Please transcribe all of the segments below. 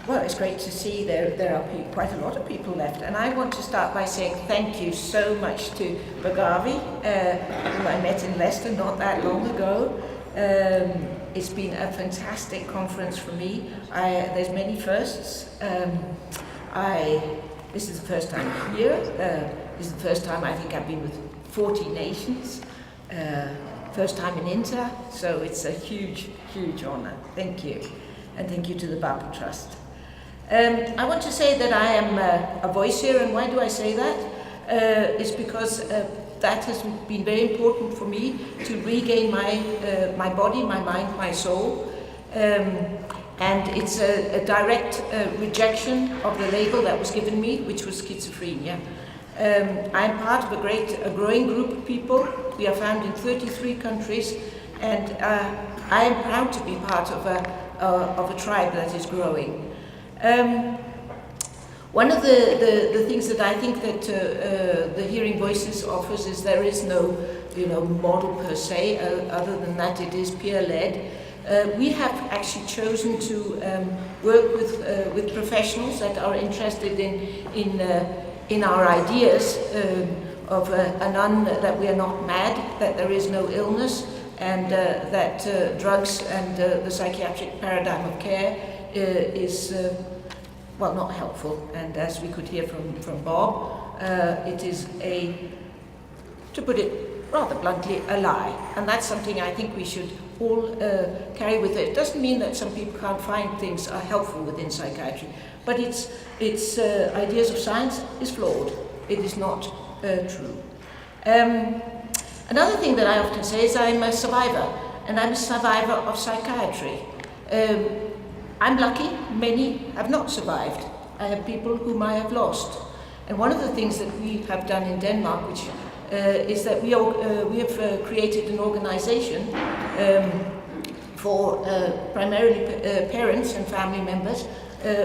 Well, it's great to see there are quite a lot of people left. And I want to start by saying thank you so much to Bagavi, who I met in Leicester not that long ago. It's been a fantastic conference for me. There's many firsts. This is the first time here. This is the first time I think I've been with 40 nations. First time in INTAR, so it's a huge, huge honor. Thank you. And thank you to the Bible Trust. I want to say that I am a voice here, and why do I say that? It's because that has been very important for me to regain my body, my mind, my soul. And it's a direct rejection of the label that was given me, which was schizophrenia. I'm part of a growing group of people. We are found in 33 countries, and I am proud to be part of a tribe that is growing. One of the things that I think that the Hearing Voices offers is there is no model per se. Other than that, it is peer-led. We have actually chosen to work with professionals that are interested in our ideas of that we are not mad, that there is no illness, and that drugs and the psychiatric paradigm of care is well, not helpful. And as we could hear from Bob, it is to put it rather bluntly, a lie. And that's something I think we should all carry with it. It doesn't mean that some people can't find things are helpful within psychiatry, but its ideas of science is flawed. It is not true. Another thing that I often say is I'm a survivor, and I'm a survivor of psychiatry. I'm lucky, many have not survived. I have people whom I have lost. And one of the things that we have done in Denmark, which is that we have created an organization for primarily parents and family members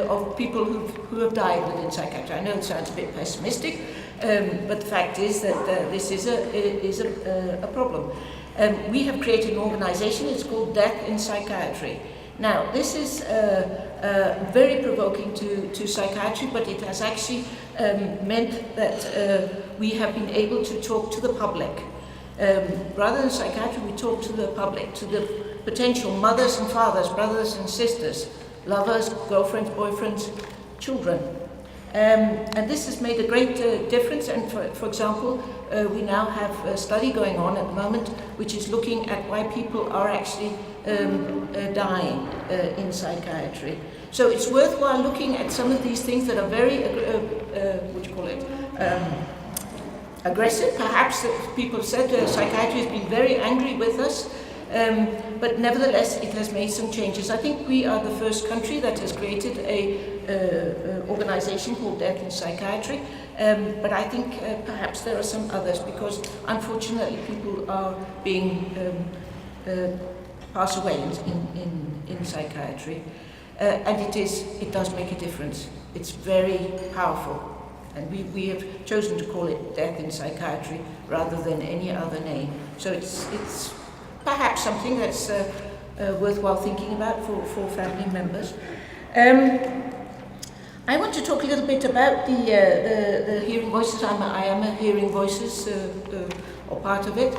of people who have died within psychiatry. I know it sounds a bit pessimistic, but the fact is that this is a problem. We have created an organization, it's called Death in Psychiatry. Now, this is very provoking to psychiatry, but it has actually meant that we have been able to talk to the public. Rather than psychiatry, we talk to the public, to the potential mothers and fathers, brothers and sisters, lovers, girlfriends, boyfriends, children. And this has made a great difference, and for example, we now have a study going on at the moment which is looking at why people are actually dying in psychiatry. So it's worthwhile looking at some of these things that are very, aggressive. Perhaps that people said psychiatry has been very angry with us, but nevertheless it has made some changes. I think we are the first country that has created a organization called Death in Psychiatry, but I think perhaps there are some others, because unfortunately people are being pass away in psychiatry, and it does make a difference. It's very powerful. And we have chosen to call it Death in Psychiatry rather than any other name. So it's perhaps something that's worthwhile thinking about for family members. I want to talk a little bit about the Hearing Voices. I am a Hearing Voices or part of it.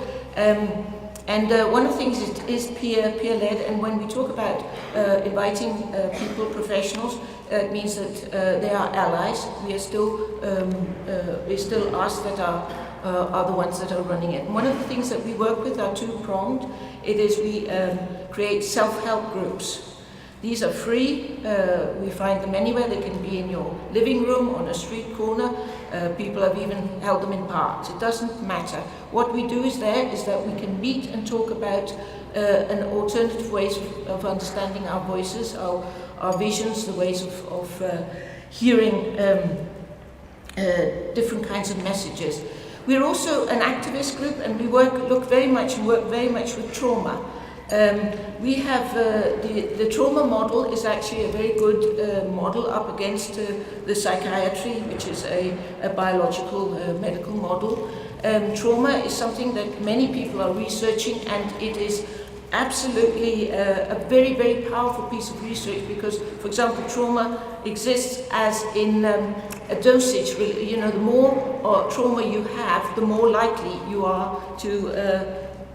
And one of the things is peer-led, and when we talk about inviting people, professionals, it means that they are allies. We are still us that are the ones that are running it. And one of the things that we work with are two-pronged. It is we create self-help groups. These are free. We find them anywhere. They can be in your living room, on a street corner. People have even held them in parks. It doesn't matter. What we do is that we can meet and talk about an alternative ways of understanding our voices, our visions, the ways of hearing different kinds of messages. We're also an activist group, and we work very much with trauma. We have the trauma model is actually a very good model up against the psychiatry, which is a biological medical model. Trauma is something that many people are researching, and it is absolutely a very, very powerful piece of research because, for example, trauma exists as in a dosage. You know, the more trauma you have, the more likely you are to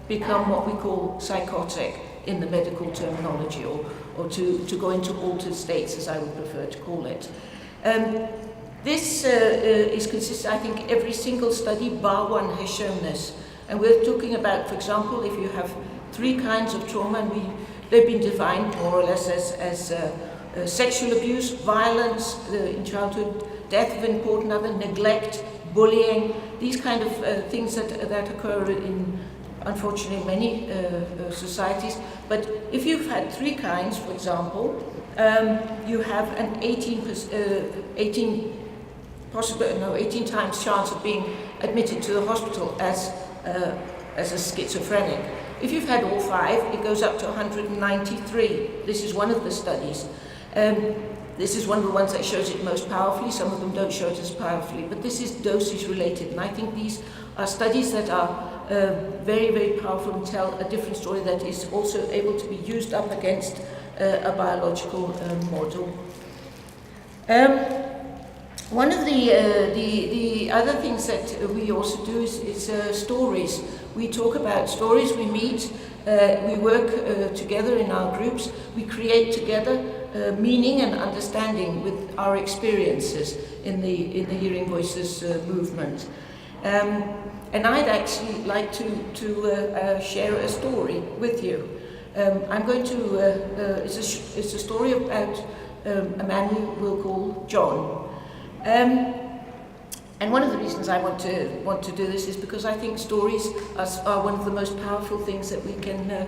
become what we call psychotic in the medical terminology, or to go into altered states, as I would prefer to call it. This is consistent, I think, every single study, bar one, has shown this. And we're talking about, for example, if you have 3 kinds of trauma, and they've been defined more or less as sexual abuse, violence in childhood, death of an important other, neglect, bullying, these kind of things that occur in, unfortunately, many societies. But if you've had 3 kinds, for example, you have an 18 times chance of being admitted to the hospital as a schizophrenic. If you've had all 5, it goes up to 193. This is one of the studies. This is one of the ones that shows it most powerfully. Some of them don't show it as powerfully, but this is dosage related. And I think these are studies that are very, very powerful and tell a different story that is also able to be used up against a biological model. One of the other things that we also do is stories. We talk about stories, we meet, we work together in our groups, we create together meaning and understanding with our experiences in the Hearing Voices movement. And I'd actually like to share a story with you. I'm going to, it's a story about a man we'll call John. And one of the reasons I want to do this is because I think stories are one of the most powerful things that we can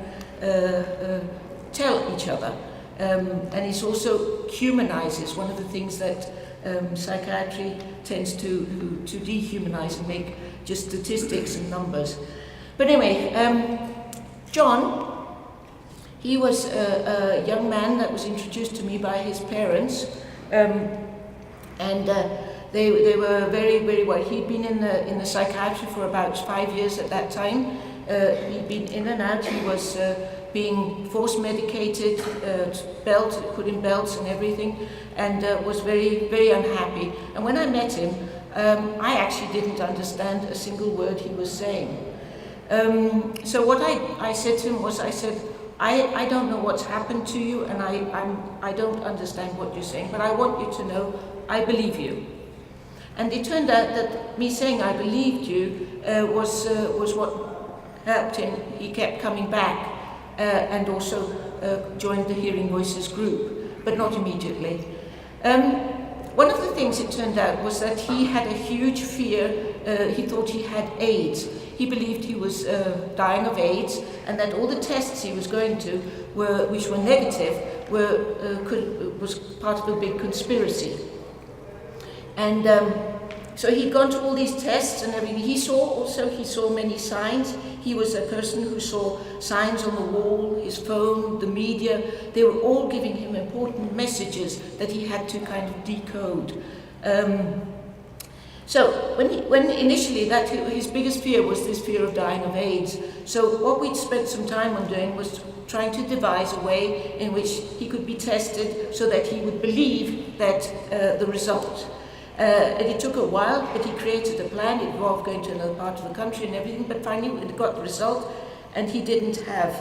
tell each other. And it also humanizes, one of the things that psychiatry tends to dehumanize and make just statistics and numbers. But anyway, John, he was a young man that was introduced to me by his parents. They were very, very well. He'd been in the psychiatry for about 5 years at that time. He'd been in and out. He was being force medicated, put in belts and everything, and was very, very unhappy. And when I met him, I actually didn't understand a single word he was saying. So what I said to him was, I don't know what's happened to you, and I don't understand what you're saying, but I want you to know I believe you. And it turned out that me saying I believed you was what helped him. He kept coming back and also joined the Hearing Voices group, but not immediately. One of the things it turned out was that he had a huge fear. He thought he had AIDS. He believed he was dying of AIDS, and that all the tests he was going to, which were negative, was part of a big conspiracy. And so he'd gone to all these tests and everything. He saw many signs. He was a person who saw signs on the wall, his phone, the media. They were all giving him important messages that he had to kind of decode. So when initially his biggest fear was this fear of dying of AIDS. So what we'd spent some time on doing was trying to devise a way in which he could be tested so that he would believe that the result. And it took a while, but he created a plan. It involved going to another part of the country and everything, but finally it got the result, and he didn't have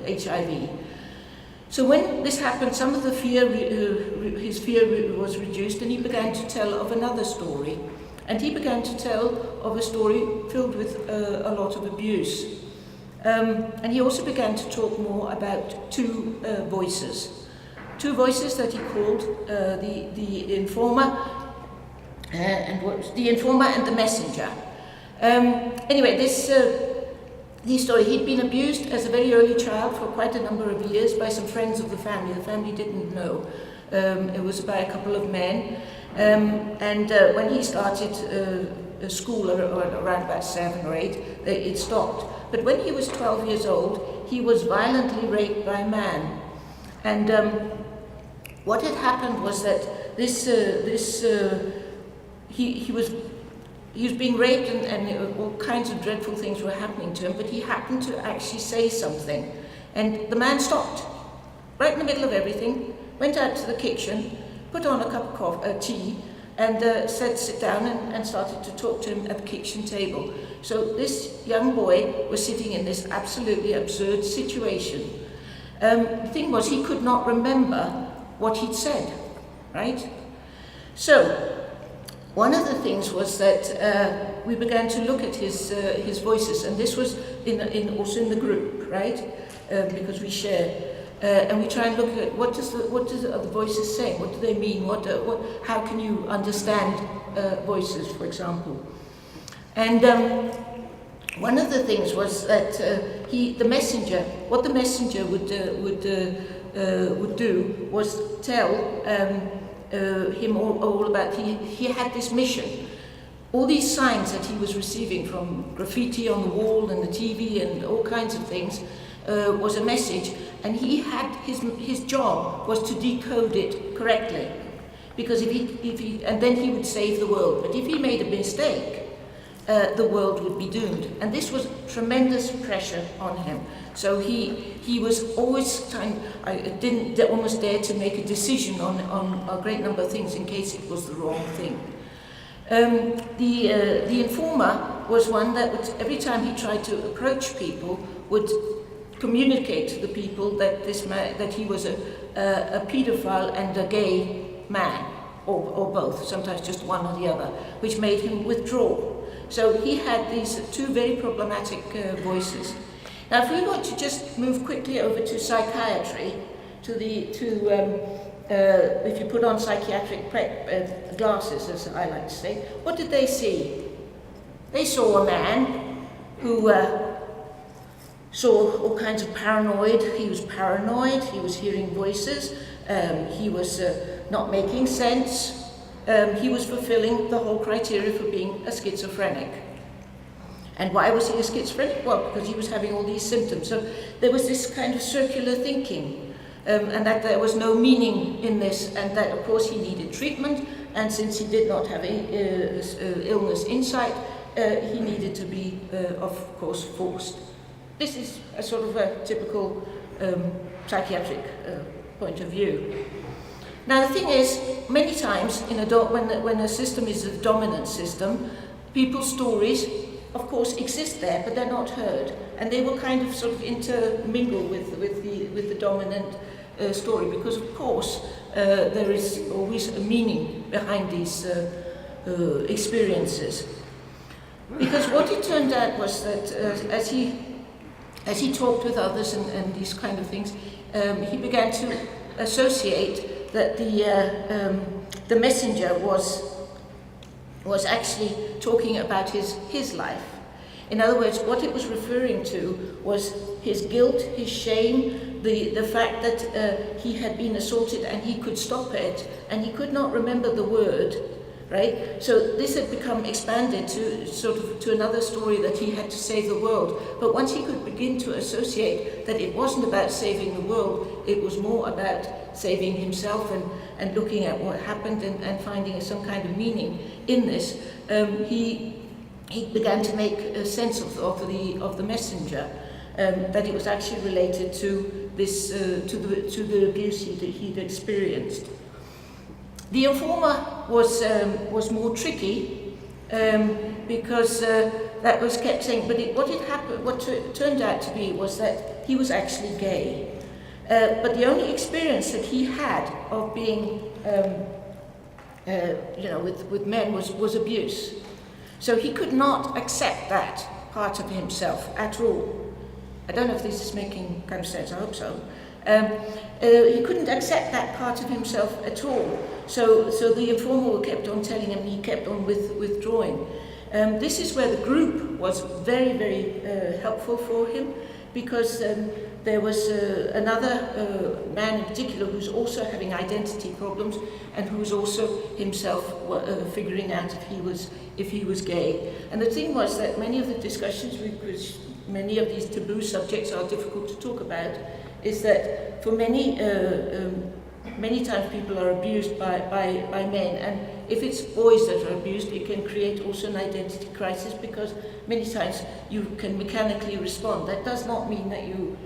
HIV. So when this happened, some of the fear, his fear was reduced, and he began to tell of another story. And he began to tell of a story filled with a lot of abuse. And he also began to talk more about 2 voices. 2 voices that he called the informer, the informer and the messenger. Anyway, this story, he'd been abused as a very early child for quite a number of years by some friends of the family. The family didn't know. It was by a couple of men. And when he started school around about 7 or 8, it stopped. But when he was 12 years old, he was violently raped by a man. And what had happened was that he he was being raped and all kinds of dreadful things were happening to him, but he happened to actually say something. And the man stopped, right in the middle of everything, went out to the kitchen, put on a cup of tea, and said sit down and started to talk to him at the kitchen table. So this young boy was sitting in this absolutely absurd situation. The thing was, he could not remember what he'd said, right? So one of the things was that we began to look at his voices, and this was also in the group, right? Because we share. And we try and look at what does the other voices say? What do they mean? How can you understand voices, for example? And one of the things was that the messenger would do was tell him all about. He had this mission. All these signs that he was receiving from graffiti on the wall and the TV and all kinds of things was a message. And he had his job was to decode it correctly, because and then he would save the world. But if he made a mistake, the world would be doomed. And this was tremendous pressure on him. So he was always didn't almost dare to make a decision on a great number of things in case it was the wrong thing. The informer was one that would, every time he tried to approach people, would communicate to the people that that he was a paedophile and a gay man, or both, sometimes just one or the other, which made him withdraw. So he had these two very problematic voices. Now, if we want to just move quickly over to psychiatry, if you put on psychiatric glasses, as I like to say, what did they see? They saw a man who saw all kinds of paranoid. He was paranoid, he was hearing voices, he was not making sense, he was fulfilling the whole criteria for being a schizophrenic. And why was he a schizophrenic? Well, because he was having all these symptoms. So there was this kind of circular thinking, and that there was no meaning in this, and that of course he needed treatment, and since he did not have illness insight, he needed to be, of course, forced. This is a sort of a typical psychiatric point of view. Now the thing is, many times when a system is a dominant system, people's stories, of course, exist there, but they're not heard, and they will kind of sort of intermingle with the dominant story, because of course there is always a meaning behind these experiences. Because what it turned out was that as he talked with others and these kind of things, he began to associate that the messenger was actually talking about his life. In other words, what it was referring to was his guilt, his shame, the fact that he had been assaulted and he could stop it, and he could not remember the word, right? So this had become expanded to another story that he had to save the world. But once he could begin to associate that it wasn't about saving the world, it was more about saving himself and looking at what happened and finding some kind of meaning in this, he began to make sense of the messenger, that it was actually related to this to the abuse he'd experienced. The informer was more tricky, because that was kept saying, but what turned out to be was that he was actually gay. But the only experience that he had of being, with men was abuse. So he could not accept that part of himself at all. I don't know if this is making kind of sense, I hope so. He couldn't accept that part of himself at all. So the informer kept on telling him, he kept on withdrawing. This is where the group was very, very helpful for him, because there was another man in particular who's also having identity problems and who's also himself figuring out if he was gay. And the thing was that many of the discussions, because many of these taboo subjects are difficult to talk about, is that for many many times people are abused by men, and if it's boys that are abused, it can create also an identity crisis, because many times you can mechanically respond. That does not mean that you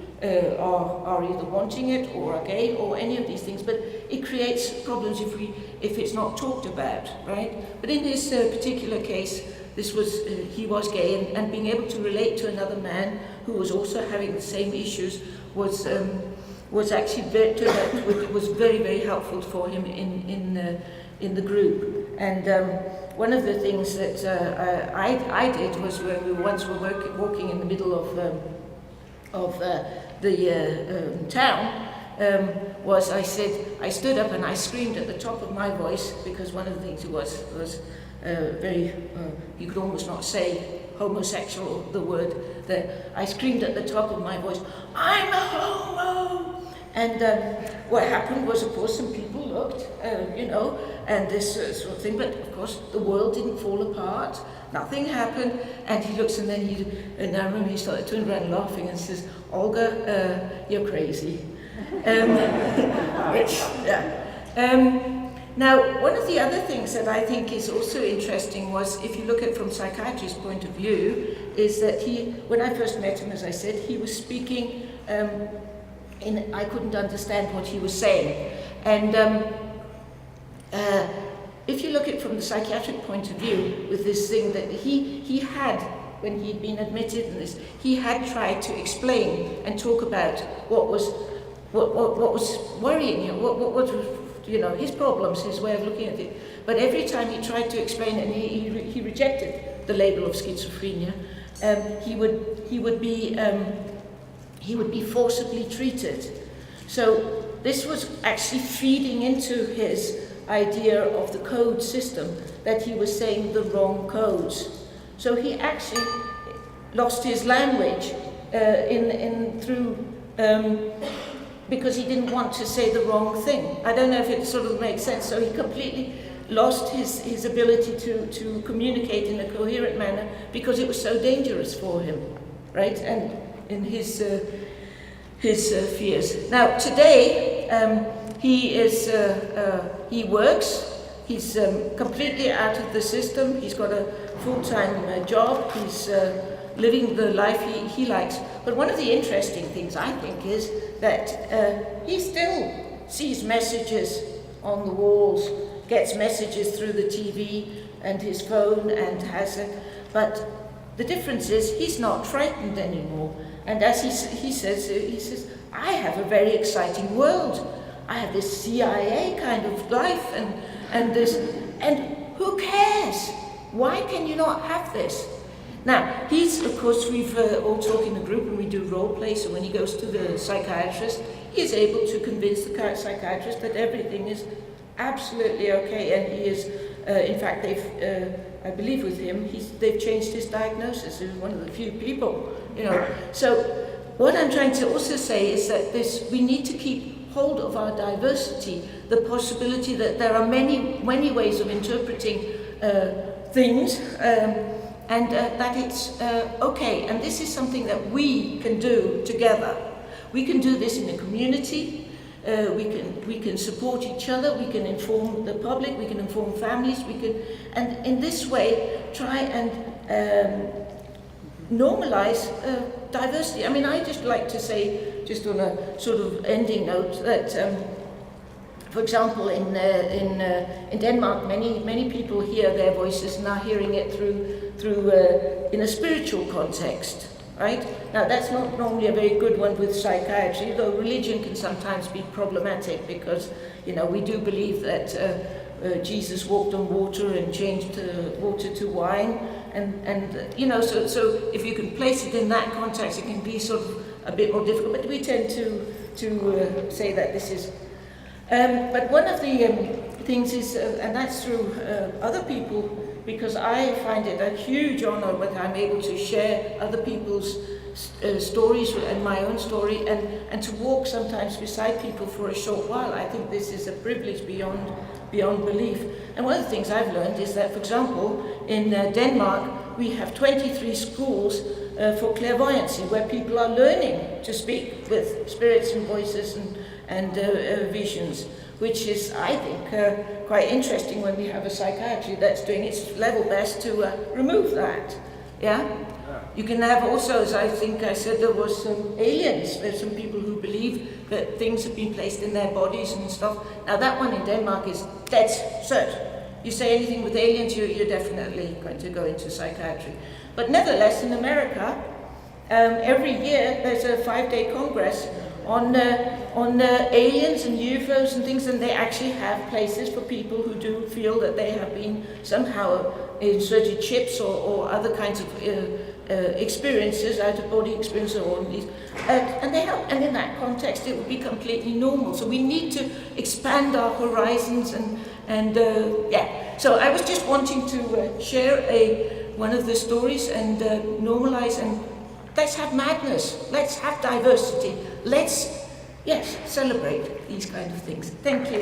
are either wanting it or are gay or any of these things, but it creates problems if it's not talked about, right? But in this particular case, he was gay, and being able to relate to another man who was also having the same issues was actually was very, very helpful for him in the group. And one of the things that I did was, when we once were walking in the middle of the town, was I stood up and I screamed at the top of my voice, because one of the things was very, you could almost not say homosexual, the word, that I screamed at the top of my voice, "I'm a homo!" And what happened was, of course, some people looked, and this sort of thing, but of course the world didn't fall apart, nothing happened, and he looks, and then I remember he started turning around laughing and says, "Olga, you're crazy." Now, one of the other things that I think is also interesting was, if you look at it from psychiatrist's point of view, is that when I first met him, as I said, he was speaking, I couldn't understand what he was saying. And if you look at it from the psychiatric point of view, with this thing that he had, when he'd been admitted in this, he had tried to explain and talk about what was worrying him, what was, his problems, his way of looking at it. But every time he tried to explain it, and he rejected the label of schizophrenia, he would be forcibly treated. So this was actually feeding into his idea of the code system, that he was saying the wrong codes. So he actually lost his language because he didn't want to say the wrong thing. I don't know if it sort of makes sense. So he completely lost his ability to communicate in a coherent manner, because it was so dangerous for him, right? And in his fears. Now today, he works. He's completely out of the system. He's got a full-time job. He's living the life he likes. But one of the interesting things, I think, is that he still sees messages on the walls, gets messages through the TV and his phone, and has it. But the difference is, he's not frightened anymore. And as he says, I have a very exciting world. I have this CIA kind of life, and who cares? Why can you not have this? Now, of course, we've all talked in the group, and we do role play, so when he goes to the psychiatrist, he's able to convince the psychiatrist that everything is absolutely okay, and he is, in fact, I believe with him, they've changed his diagnosis. He was one of the few people, So what I'm trying to also say is that we need to keep hold of our diversity, the possibility that there are many, many ways of interpreting things, and that it's okay. And this is something that we can do together. We can do this in the community. We can support each other. We can inform the public. We can inform families. And in this way, try and normalize diversity. I mean, I just like to say, just on a sort of ending note, that for example, in Denmark, many people hear their voices and are hearing it through in a spiritual context, right? Now, that's not normally a very good one with psychiatry, though religion can sometimes be problematic, because we do believe that Jesus walked on water and changed water to wine, and so if you can place it in that context, it can be sort of a bit more difficult. But we tend to say that this is. But one of the things is, and that's through other people, because I find it a huge honor when I'm able to share other people's stories and my own story, and to walk sometimes beside people for a short while. I think this is a privilege beyond belief. And one of the things I've learned is that, for example, in Denmark, we have 23 schools for clairvoyancy, where people are learning to speak with spirits and voices and visions. which is, I think, quite interesting when we have a psychiatry that's doing its level best to remove that. Yeah? You can have also, as I think I said, there was some aliens. There's some people who believe that things have been placed in their bodies and stuff. Now that one in Denmark is dead cert. You say anything with aliens, you're definitely going to go into psychiatry. But nevertheless, in America, every year there's a 5-day congress on aliens and UFOs and things, and they actually have places for people who do feel that they have been somehow inserted chips or other kinds of experiences, out-of-body experiences, or all these, and they help. And in that context, it would be completely normal. So we need to expand our horizons, and yeah. So I was just wanting to share one of the stories and normalize, and let's have madness, let's have diversity, let's, yes, celebrate these kind of things. Thank you.